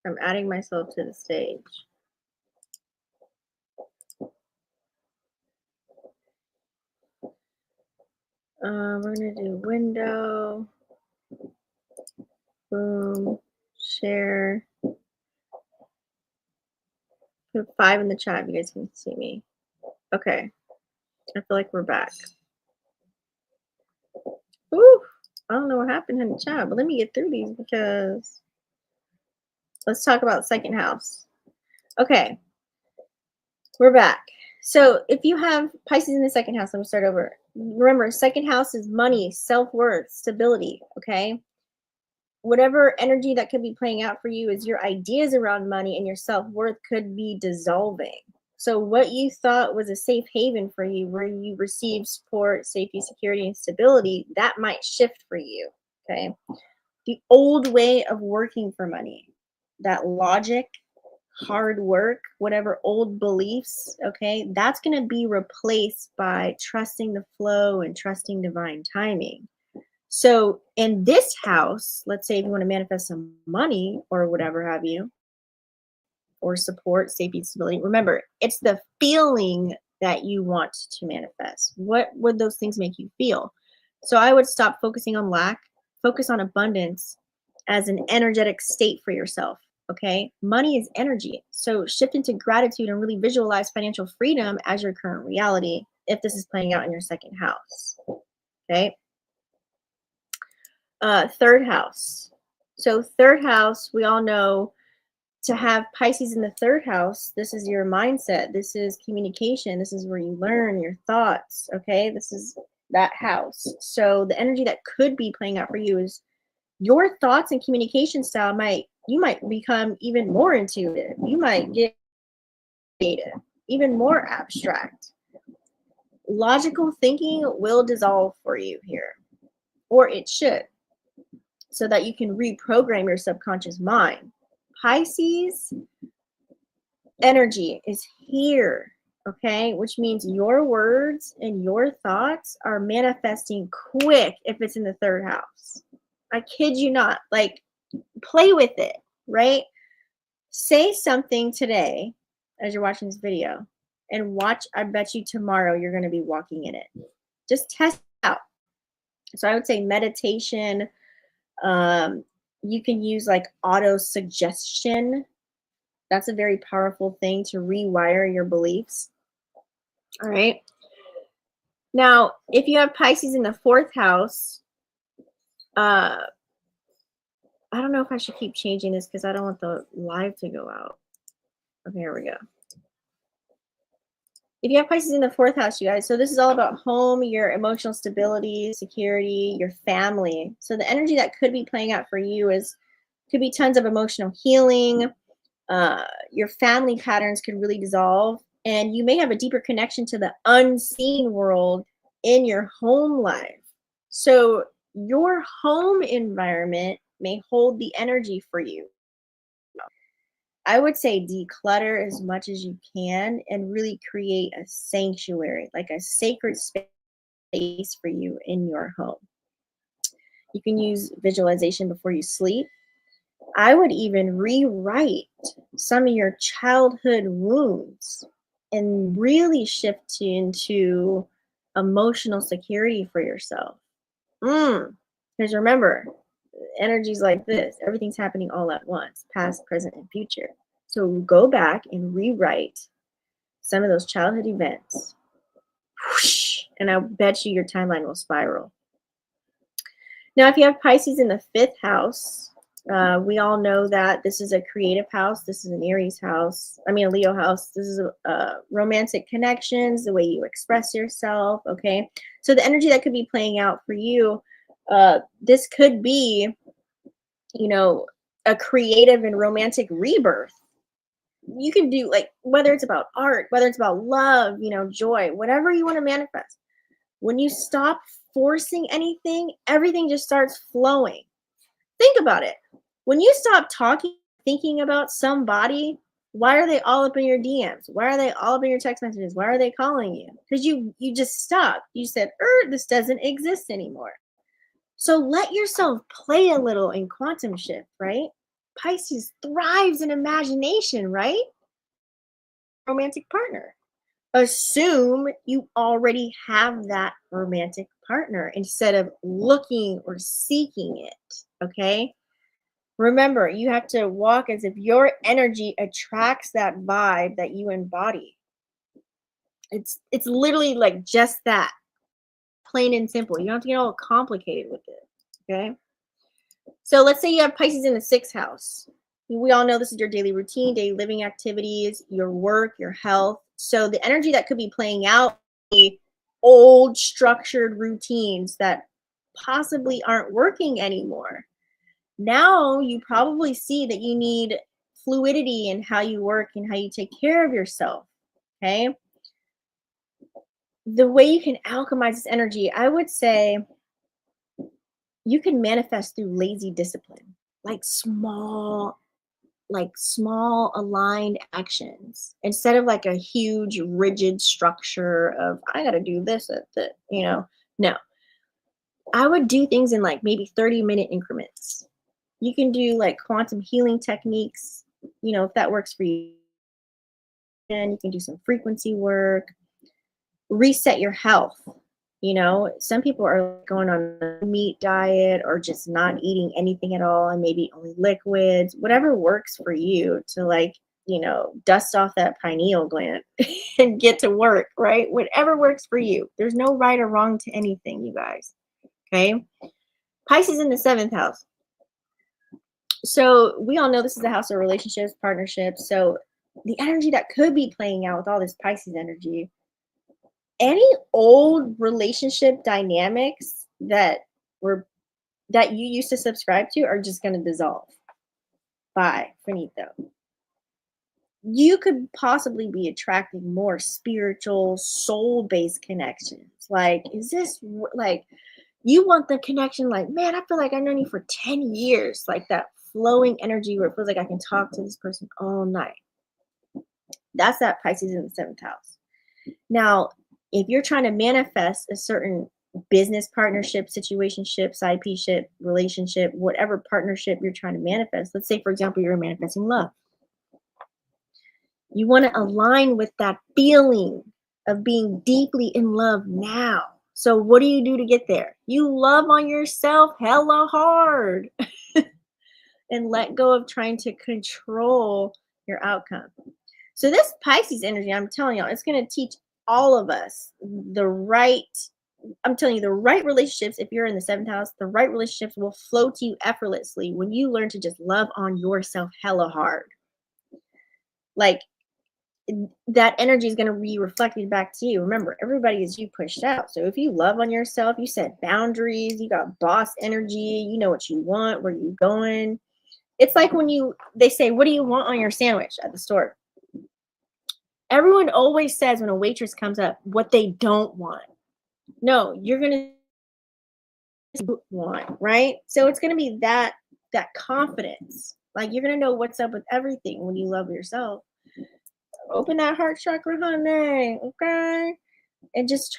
I'm adding myself to the stage. We're going to do window, boom, share. Put 5 in the chat if you guys can see me. Okay. I feel like we're back. Ooh, I don't know what happened in the chat, but let me get through these because let's talk about second house. Okay. We're back. So if you have Pisces in the second house, let me start over. Remember, second house is money, self-worth, stability, okay? Whatever energy that could be playing out for you is your ideas around money and your self-worth could be dissolving. So what you thought was a safe haven for you, where you received support, safety, security, and stability, that might shift for you, okay? The old way of working for money, that logic, hard work, whatever old beliefs, okay, that's going to be replaced by trusting the flow and trusting divine timing. So in this house, let's say if you want to manifest some money or whatever have you, or support, safety, stability, remember, it's the feeling that you want to manifest. What would those things make you feel? So I would stop focusing on lack, focus on abundance as an energetic state for yourself. Okay. Money is energy. So shift into gratitude and really visualize financial freedom as your current reality if this is playing out in your second house. Okay. Third house. So third house, we all know, to have Pisces in the third house, this is your mindset. This is communication. This is where you learn your thoughts. Okay. This is that house. So the energy that could be playing out for you is your thoughts and communication style you might become even more intuitive. You might get creative, even more abstract. Logical thinking will dissolve for you here, or it should, so that you can reprogram your subconscious mind. Pisces energy is here, okay? Which means your words and your thoughts are manifesting quick if it's in the third house. I kid you not. Like, play with it, right? Say something today as you're watching this video and watch. I bet you tomorrow you're going to be walking in it. Just test it out. So I would say meditation. You can use like auto suggestion. That's a very powerful thing to rewire your beliefs. All right. Now, if you have Pisces in the fourth house, I don't know if I should keep changing this because I don't want the live to go out. Okay, here we go. If you have Pisces in the fourth house, you guys, so this is all about home, your emotional stability, security, your family. So the energy that could be playing out for you could be tons of emotional healing. Your family patterns could really dissolve, and you may have a deeper connection to the unseen world in your home life. So your home environment may hold the energy for you. I would say declutter as much as you can and really create a sanctuary, like a sacred space for you in your home. You can use visualization before you sleep. I would even rewrite some of your childhood wounds and really shift into emotional security for yourself. Because remember, energies like this, everything's happening all at once, past, present, and future. So go back and rewrite some of those childhood events. Whoosh, and I bet you your timeline will spiral. Now, if you have Pisces in the fifth house, we all know that this is a creative house. This is an Aries house. I mean, a Leo house. This is romantic connections, the way you express yourself. Okay. So the energy that could be playing out for you, this could be, a creative and romantic rebirth. You can do, like, whether it's about art, whether it's about love, joy, whatever you want to manifest. When you stop forcing anything, everything just starts flowing. Think about it. When you stop thinking about somebody, why are they all up in your DMs? Why are they all up in your text messages? Why are they calling you? Because you just stopped. You said, this doesn't exist anymore. So let yourself play a little in quantum shift, right? Pisces thrives in imagination, right? Romantic partner. Assume you already have that romantic partner instead of looking or seeking it, okay? Remember, you have to walk as if your energy attracts that vibe that you embody. It's literally like just that, plain and simple. You don't have to get all complicated with it, okay? So let's say you have Pisces in the sixth house. We all know this is your daily routine, daily living activities, your work, your health. So the energy that could be playing out, the old structured routines that possibly aren't working anymore. Now you probably see that you need fluidity in how you work and how you take care of yourself. Okay. The way you can alchemize this energy, I would say you can manifest through lazy discipline, like small aligned actions instead of like a huge rigid structure of I got to do this at the, no. I would do things in like maybe 30-minute increments. You can do like quantum healing techniques, if that works for you. And you can do some frequency work, reset your health. Some people are going on a meat diet or just not eating anything at all and maybe only liquids, whatever works for you to like, dust off that pineal gland and get to work, right? Whatever works for you. There's no right or wrong to anything, you guys. Okay. Pisces in the 7th house. So we all know this is the house of relationships, partnerships. So the energy that could be playing out with all this Pisces energy, any old relationship dynamics that you used to subscribe to are just going to dissolve. Bye, finito. You could possibly be attracting more spiritual, soul-based connections. Like, is this like you want the connection? Like, man, I feel like I've known you for 10 years. Like that flowing energy where it feels like I can talk to this person all night. That's that Pisces in the 7th house. Now, if you're trying to manifest a certain business partnership, situationship, side piece-ship, relationship, whatever partnership you're trying to manifest, let's say, for example, you're manifesting love. You want to align with that feeling of being deeply in love now. So what do you do to get there? You love on yourself hella hard and let go of trying to control your outcome. So this Pisces energy, I'm telling y'all, it's going to teach all of us the right relationships. If you're in the 7th house, the right relationships will flow to you effortlessly when you learn to just love on yourself hella hard. Like that energy is going to be reflected back to you. Remember, everybody is you pushed out. So if you love on yourself, you set boundaries, you got boss energy, you know what you want, where you going. It's like when they say, what do you want on your sandwich at the store? Everyone always says when a waitress comes up what they don't want. No, you're going to want, right? So it's going to be that confidence. Like you're going to know what's up with everything when you love yourself. Open that heart chakra, honey, okay? And just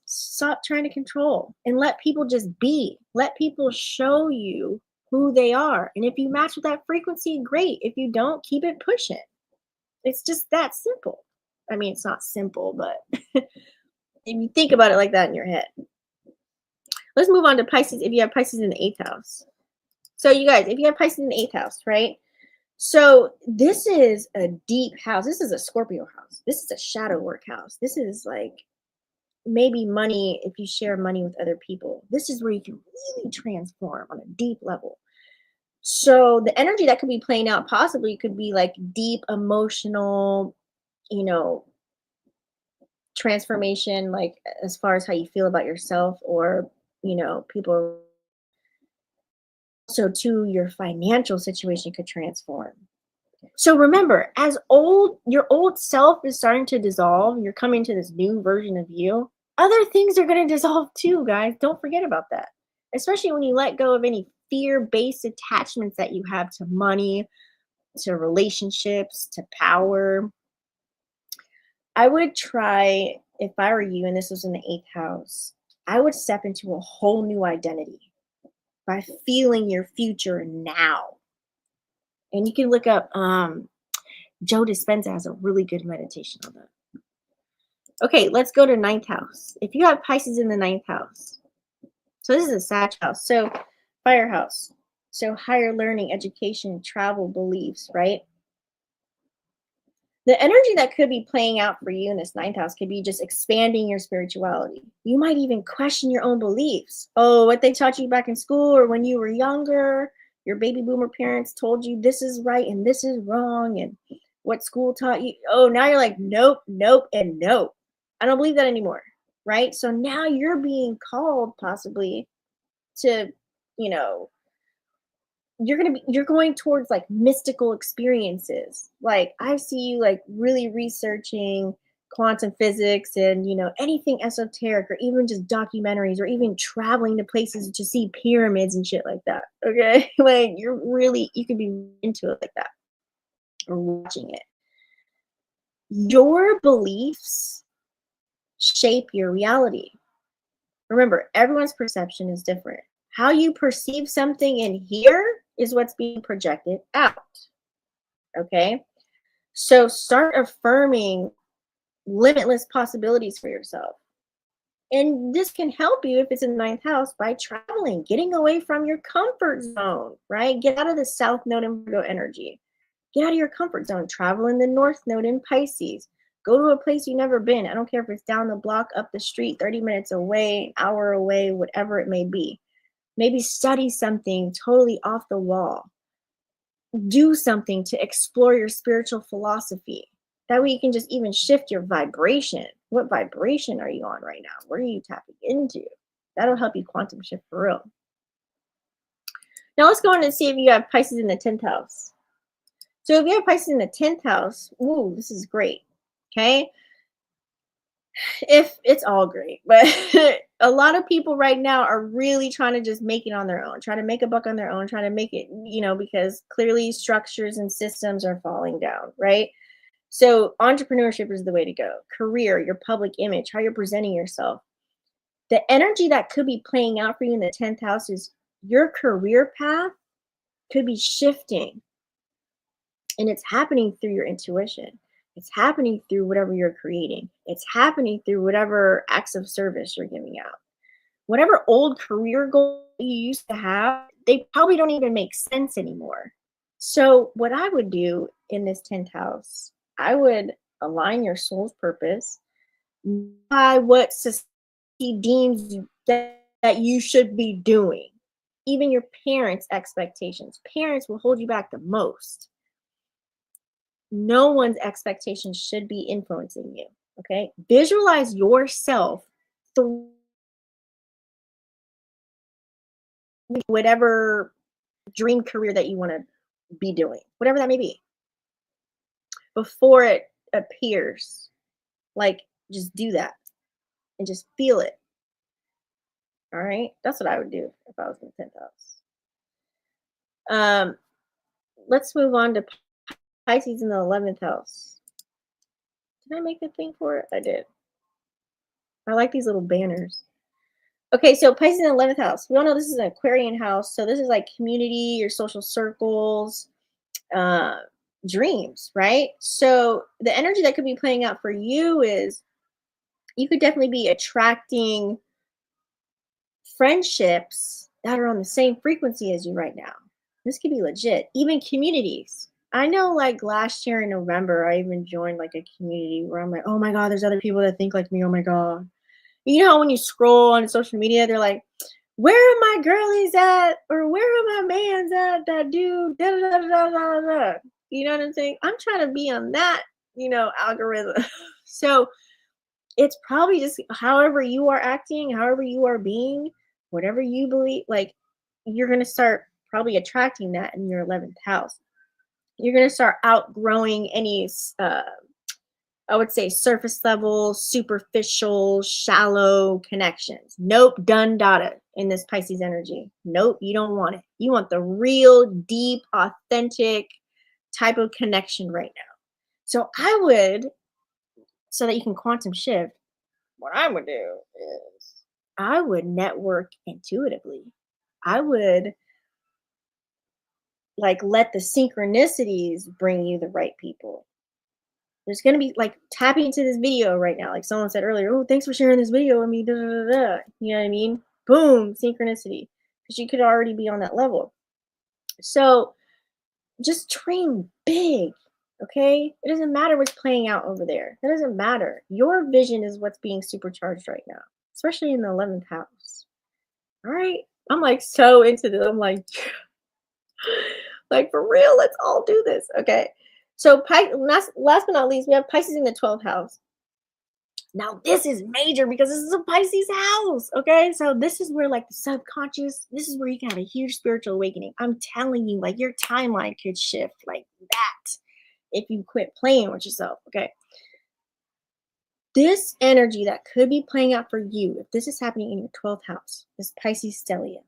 stop trying to control and let people just be. Let people show you who they are. And if you match with that frequency, great. If you don't, keep it pushing. It's just that simple. I mean, it's not simple, but if you think about it like that in your head. Let's move on to Pisces if you have Pisces in the 8th house. So you guys, if you have Pisces in the 8th house, right? So this is a deep house. This is a Scorpio house. This is a shadow work house. This is like maybe money if you share money with other people. This is where you can really transform on a deep level. So the energy that could be playing out possibly could be like deep emotional, transformation, like as far as how you feel about yourself or, people. So too, your financial situation could transform. So remember, as your old self is starting to dissolve, you're coming to this new version of you, other things are going to dissolve too, guys. Don't forget about that. Especially when you let go of any fear-based attachments that you have to money, to relationships, to power. I would try, if I were you and this was in the 8th house, I would step into a whole new identity by feeling your future now. And you can look up Joe Dispenza has a really good meditation on that. Okay, let's go to 9th house. If you have Pisces in the 9th house, so this is a Sag house, so fire house, so higher learning, education, travel, beliefs, right? The energy that could be playing out for you in this 9th house could be just expanding your spirituality. You might even question your own beliefs. Oh, what they taught you back in school or when you were younger, your baby boomer parents told you this is right and this is wrong. And what school taught you. Oh, now you're like, nope, nope, and nope. I don't believe that anymore. Right. So now you're being called possibly to, you know, you're going towards like mystical experiences. Like I see you like really researching quantum physics and anything esoteric, or even just documentaries, or even traveling to places to see pyramids and shit like that. Okay. Like you could be into it like that, or watching it. Your beliefs shape your reality. Remember, everyone's perception is different. How you perceive something in here is what's being projected out. Okay. So start affirming limitless possibilities for yourself. And this can help you if it's in the ninth house by traveling, getting away from your comfort zone, right? Get out of the south node in Virgo energy. Get out of your comfort zone. Travel in the north node in Pisces. Go to a place you've never been. I don't care if it's down the block, up the street, 30 minutes away, an hour away, whatever it may be. Maybe study something totally off the wall. Do something to explore your spiritual philosophy. That way you can just even shift your vibration. What vibration are you on right now? What are you tapping into? That'll help you quantum shift for real. Now let's go on and see if you have Pisces in the 10th house. So if you have Pisces in the 10th house, ooh, this is great. Okay. If it's all great, but a lot of people right now are really trying to just make it on their own, trying to make a buck on their own, trying to make it, because clearly structures and systems are falling down, right? So entrepreneurship is the way to go. Career, your public image, how you're presenting yourself. The energy that could be playing out for you in the 10th house is your career path could be shifting. And it's happening through your intuition. It's happening through whatever you're creating. It's happening through whatever acts of service you're giving out. Whatever old career goal you used to have, they probably don't even make sense anymore. So what I would do in this 10th house, I would align your soul's purpose by what society deems that you should be doing. Even your parents' expectations. Parents will hold you back the most. No one's expectations should be influencing you. Okay. Visualize yourself through whatever dream career that you want to be doing, whatever that may be, before it appears. Like, just do that and just feel it. All right. That's what I would do if I was in the 10th house. Let's move on to Pisces in the 11th house. Did I make a thing for it? I did. I like these little banners. Okay, so Pisces in the 11th house. We all know this is an Aquarian house. So this is like community, your social circles, dreams, right? So the energy that could be playing out for you is you could definitely be attracting friendships that are on the same frequency as you right now. This could be legit. Even communities. I know, like last year in November, I even joined like a community where I'm like, oh my God, there's other people that think like me. Oh my God. You know how when you scroll on social media, they're like, where are my girlies at? Or where are my mans at that do da da da da da da? You know what I'm saying? I'm trying to be on that, algorithm. So it's probably just however you are acting, however you are being, whatever you believe, like you're going to start probably attracting that in your 11th house. You're going to start outgrowing any, I would say, surface level, superficial, shallow connections. Nope, done data in this Pisces energy. Nope, you don't want it. You want the real, deep, authentic type of connection right now. So I would, so that you can quantum shift, what I would do is I would network intuitively. I would like let the synchronicities bring you the right people. There's going to be like tapping into this video right now. Like someone said earlier, oh, thanks for sharing this video with me. Da, da, da, da. You know what I mean? Boom, synchronicity. Because you could already be on that level. So just dream big. Okay? It doesn't matter what's playing out over there. That doesn't matter. Your vision is what's being supercharged right now, especially in the 11th house. All right? I'm like so into this. I'm like, like for real, let's all do this. Okay. So last but not least, we have Pisces in the 12th house. Now, this is major because this is a Pisces house. Okay. So, this is where, like, the subconscious, this is where you can have a huge spiritual awakening. I'm telling you, like, your timeline could shift like that if you quit playing with yourself. Okay. This energy that could be playing out for you, if this is happening in your 12th house, this Pisces Stellium,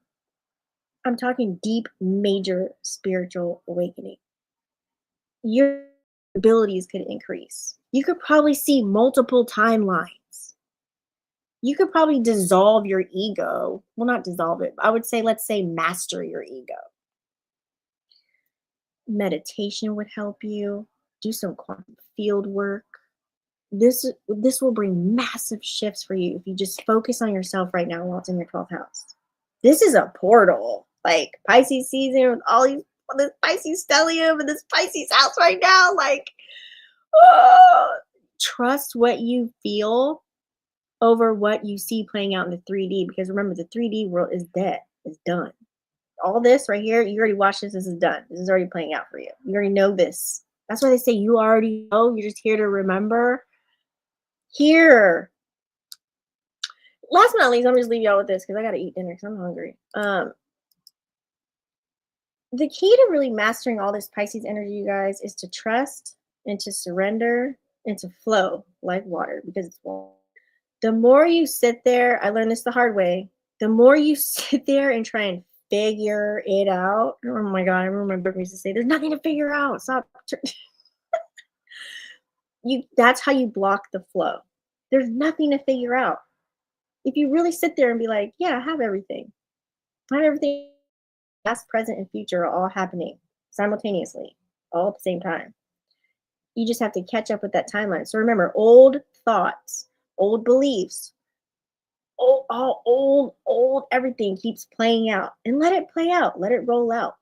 I'm talking deep, major spiritual awakening. Your abilities could increase. You could probably see multiple timelines. You could probably dissolve your ego. Well, not dissolve it. I would say, let's say, master your ego. Meditation would help you. Do some quantum field work. This will bring massive shifts for you if you just focus on yourself right now while it's in your 12th house. This is a portal. Like, Pisces season with all these, this Pisces stellium and this Pisces house right now. Like, oh, trust what you feel over what you see playing out in the 3D, because remember, the 3D world is dead. It's done. All this right here, you already watched this. This is done. This is already playing out for you. You already know this. That's why they say you already know. You're just here to remember. Here. Last but not least, I'm just leave y'all with this because I gotta eat dinner because I'm hungry. The key to really mastering all this Pisces energy, you guys, is to trust and to surrender and to flow like water, because it's water. The more you sit there, I learned this the hard way, the more you sit there and try and figure it out. Oh my God, I remember my book used to say, there's nothing to figure out. Stop. That's how you block the flow. There's nothing to figure out. If you really sit there and be like, yeah, I have everything. I have everything, past, present, and future are all happening simultaneously, all at the same time. You just have to catch up with that timeline. So remember, old thoughts, old beliefs, old everything keeps playing out, and let it play out. Let it roll out.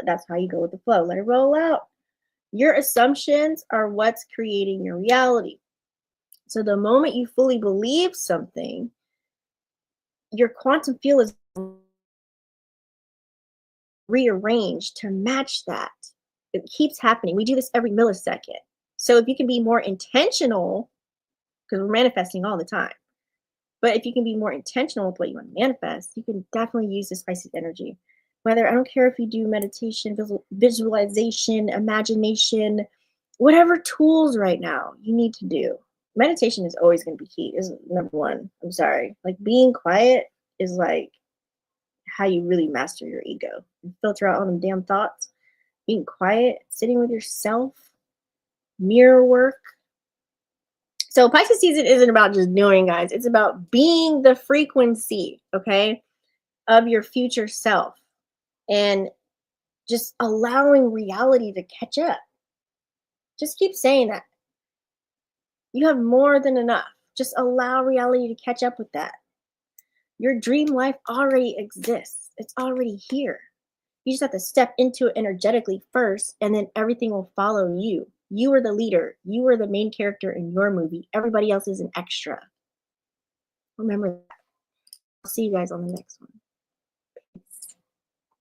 That's how you go with the flow. Let it roll out. Your assumptions are what's creating your reality. So the moment you fully believe something, your quantum field is rearranged to match that. It keeps happening. We do this every millisecond. So if you can be more intentional, because we're manifesting all the time, but if you can be more intentional with what you want to manifest, you can definitely use this Pisces energy. Whether, I don't care if you do meditation, visualization, imagination, whatever tools right now you need to do. Meditation is always going to be key. Is number one. I'm sorry. Like, being quiet is like how you really master your ego and filter out all them damn thoughts. Being quiet, sitting with yourself, mirror work. So Pisces season isn't about just doing, guys. It's about being the frequency, okay, of your future self, and just allowing reality to catch up. Just keep saying that. You have more than enough. Just allow reality to catch up with that. Your dream life already exists. It's already here. You just have to step into it energetically first, and then everything will follow you. You are the leader. You are the main character in your movie. Everybody else is an extra. Remember that. I'll see you guys on the next one.